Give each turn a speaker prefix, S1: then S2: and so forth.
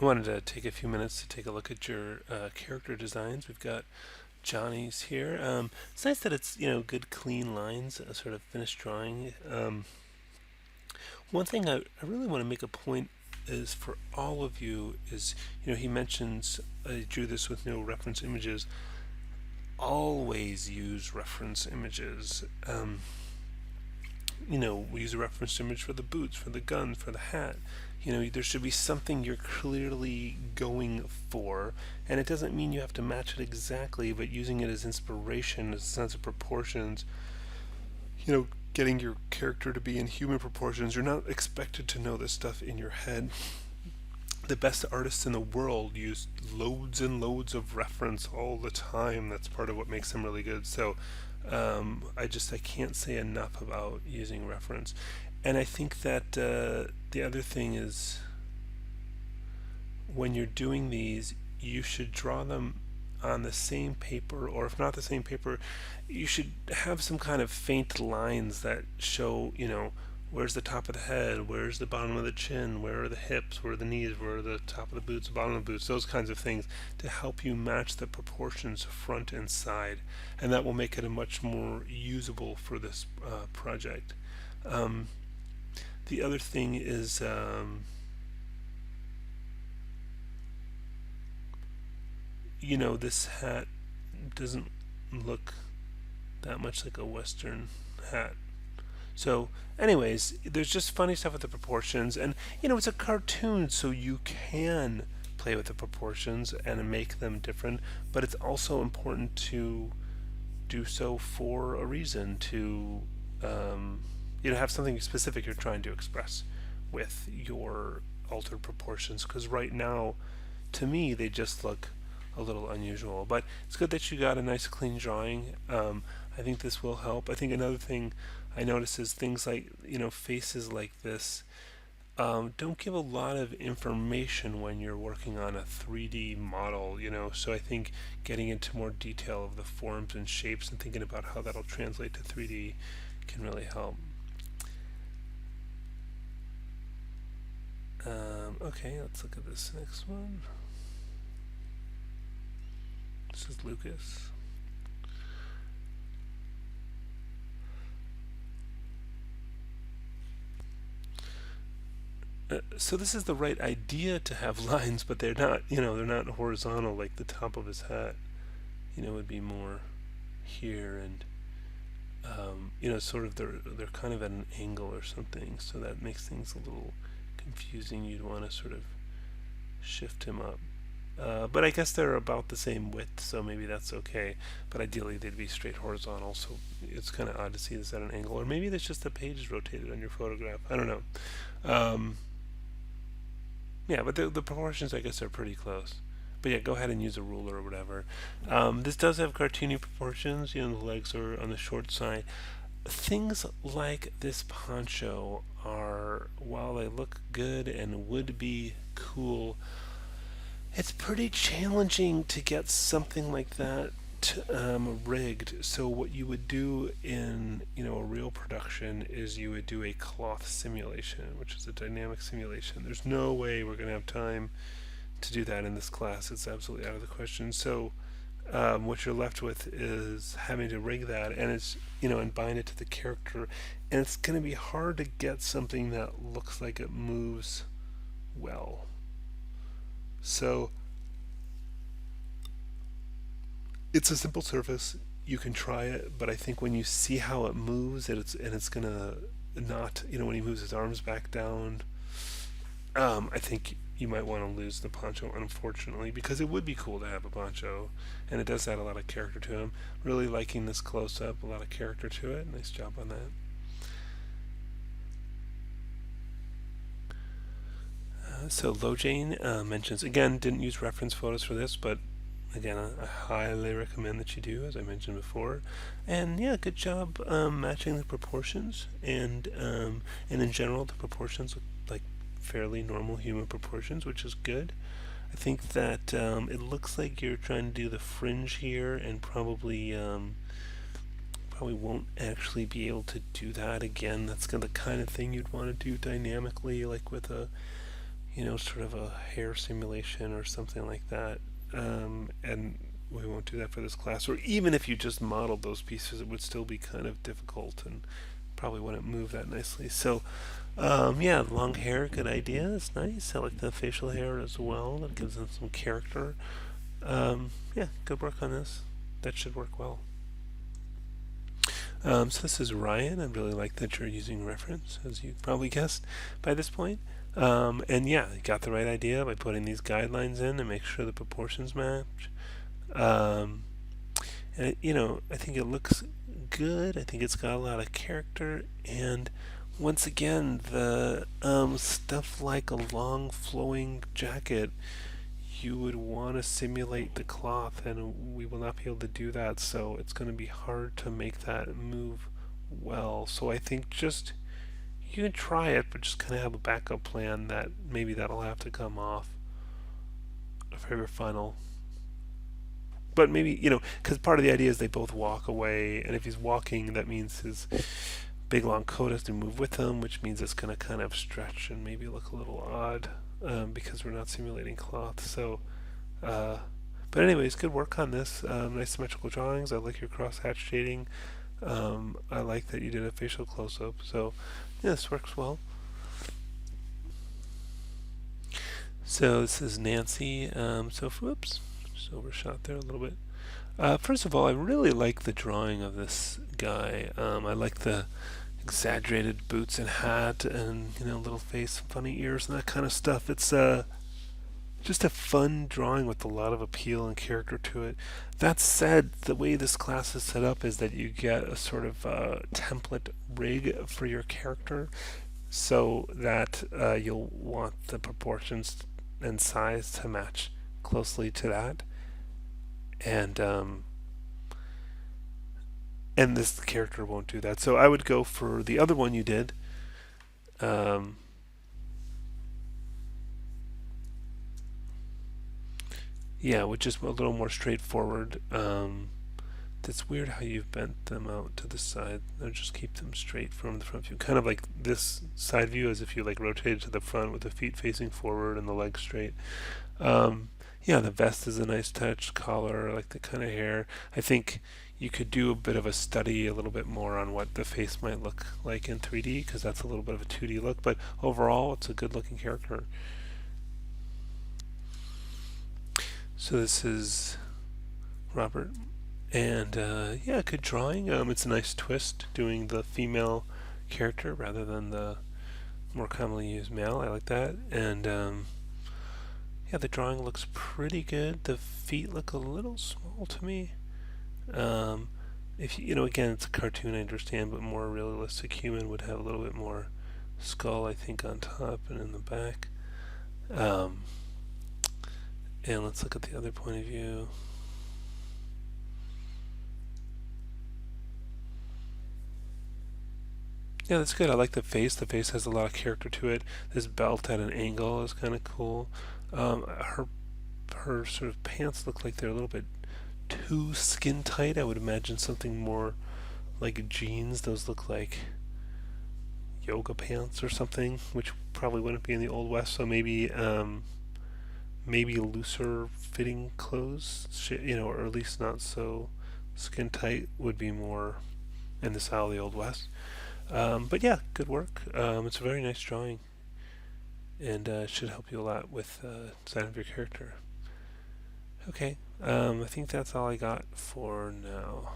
S1: I wanted to take a few minutes to take a look at your character designs. We've got Johnny's here. It's nice that it's good clean lines, a sort of finished drawing. One thing I really want to make a point is for all of you is he mentions I drew this with no reference images. Always use reference images. We use a reference image for the boots, for the guns, for the hat. There should be something you're clearly going for, and it doesn't mean you have to match it exactly, but using it as inspiration, as a sense of proportions, getting your character to be in human proportions. You're not expected to know this stuff in your head. The best artists in the world use loads and loads of reference all the time. That's part of what makes them really good. So I can't say enough about using reference. And I think that the other thing is when you're doing these, you should draw them on the same paper, or if not the same paper, you should have some kind of faint lines that show, where's the top of the head, where's the bottom of the chin, where are the hips, where are the knees, where are the top of the boots, the bottom of the boots, those kinds of things to help you match the proportions front and side, and that will make it a much more usable for this project. The other thing is this hat doesn't look that much like a Western hat. So, anyways, there's just funny stuff with the proportions, and it's a cartoon, so you can play with the proportions and make them different, but it's also important to do so for a reason, to have something specific you're trying to express with your altered proportions, because right now, to me, they just look a little unusual. But it's good that you got a nice clean drawing. I think this will help. I think another thing I notice is things like faces like this don't give a lot of information when you're working on a 3D model. So I think getting into more detail of the forms and shapes and thinking about how that'll translate to 3D can really help. Okay, let's look at this next one. This is Lucas. So this is the right idea to have lines, but they're not, they're not horizontal like the top of his hat. It would be more here, and sort of they're kind of at an angle or something, so that makes things a little confusing. You'd want to sort of shift him up. But I guess they're about the same width, so maybe that's okay. But ideally they'd be straight horizontal, so it's kind of odd to see this at an angle. Or maybe that's just the page is rotated on your photograph. I don't know. Yeah, but the proportions, I guess, are pretty close. But yeah, go ahead and use a ruler or whatever. This does have cartoony proportions. The legs are on the short side. Things like this poncho are, while they look good and would be cool, it's pretty challenging to get something like that rigged. So what you would do in a real production is you would do a cloth simulation, which is a dynamic simulation. There's no way we're going to have time to do that in this class. It's absolutely out of the question. So what you're left with is having to rig that, and it's and bind it to the character, and it's going to be hard to get something that looks like it moves well. So it's a simple surface. You can try it, but I think when you see how it moves, it's gonna not, when he moves his arms back down, I think you might want to lose the poncho, unfortunately, because it would be cool to have a poncho, and it does add a lot of character to him. Really liking this close up, a lot of character to it. Nice job on that. So Lojane mentions, again, didn't use reference photos for this, but again, I highly recommend that you do, as I mentioned before. And yeah, good job matching the proportions, and in general, the proportions look like fairly normal human proportions, which is good. I think that it looks like you're trying to do the fringe here, and probably won't actually be able to do that again. That's the kind of thing you'd want to do dynamically, like with a sort of a hair simulation or something like that. And we won't do that for this class. Or even if you just modeled those pieces, it would still be kind of difficult and probably wouldn't move that nicely. So, yeah, long hair, good idea. It's nice. I like the facial hair as well. That gives them some character. Yeah, good work on this. That should work well. So this is Ryan. I really like that you're using reference, as you probably guessed by this point. And yeah, you got the right idea by putting these guidelines in and make sure the proportions match. Um, and I think it looks good. I think it's got a lot of character. And once again, the stuff like a long flowing jacket, you would want to simulate the cloth, and we will not be able to do that. So it's going to be hard to make that move well. So I think just you can try it, but just kind of have a backup plan that maybe that'll have to come off for your final. But maybe, because part of the idea is they both walk away, and if he's walking, that means his big long coat has to move with him, which means it's going to kind of stretch and maybe look a little odd because we're not simulating cloth. So, uh, but anyways, good work on this. Nice symmetrical drawings. I like your crosshatch shading. I like that you did a facial close-up. So, yeah, this works well. So this is Nancy. Whoops, just overshot there a little bit. First of all, I really like the drawing of this guy. I like the exaggerated boots and hat, and little face, funny ears, and that kind of stuff. It's just a fun drawing with a lot of appeal and character to it. That said, the way this class is set up is that you get a sort of template rig for your character, so that you'll want the proportions and size to match closely to that. And and this character won't do that. So I would go for the other one you did. Um, yeah, which is a little more straightforward. It's weird how you've bent them out to the side. Now just keep them straight from the front view. Kind of like this side view, as if you like rotated to the front with the feet facing forward and the legs straight. Yeah, the vest is a nice touch. Collar, I like the kind of hair. I think you could do a bit of a study a little bit more on what the face might look like in 3D, because that's a little bit of a 2D look. But overall, it's a good looking character. So this is Robert. And yeah, good drawing. It's a nice twist doing the female character rather than the more commonly used male. I like that. And yeah, the drawing looks pretty good. The feet look a little small to me. If again, it's a cartoon, I understand, but more realistic human would have a little bit more skull, I think, on top and in the back. Um, and let's look at the other point of view. Yeah, that's good. I like the face. The face has a lot of character to it. This belt at an angle is kind of cool. Her sort of pants look like they're a little bit too skin tight. I would imagine something more like jeans. Those look like yoga pants or something, which probably wouldn't be in the Old West. So maybe looser fitting clothes, or at least not so skin tight, would be more in the style of the Old West. But yeah, good work. It's a very nice drawing, and should help you a lot with design of your character. Okay, I think that's all I got for now.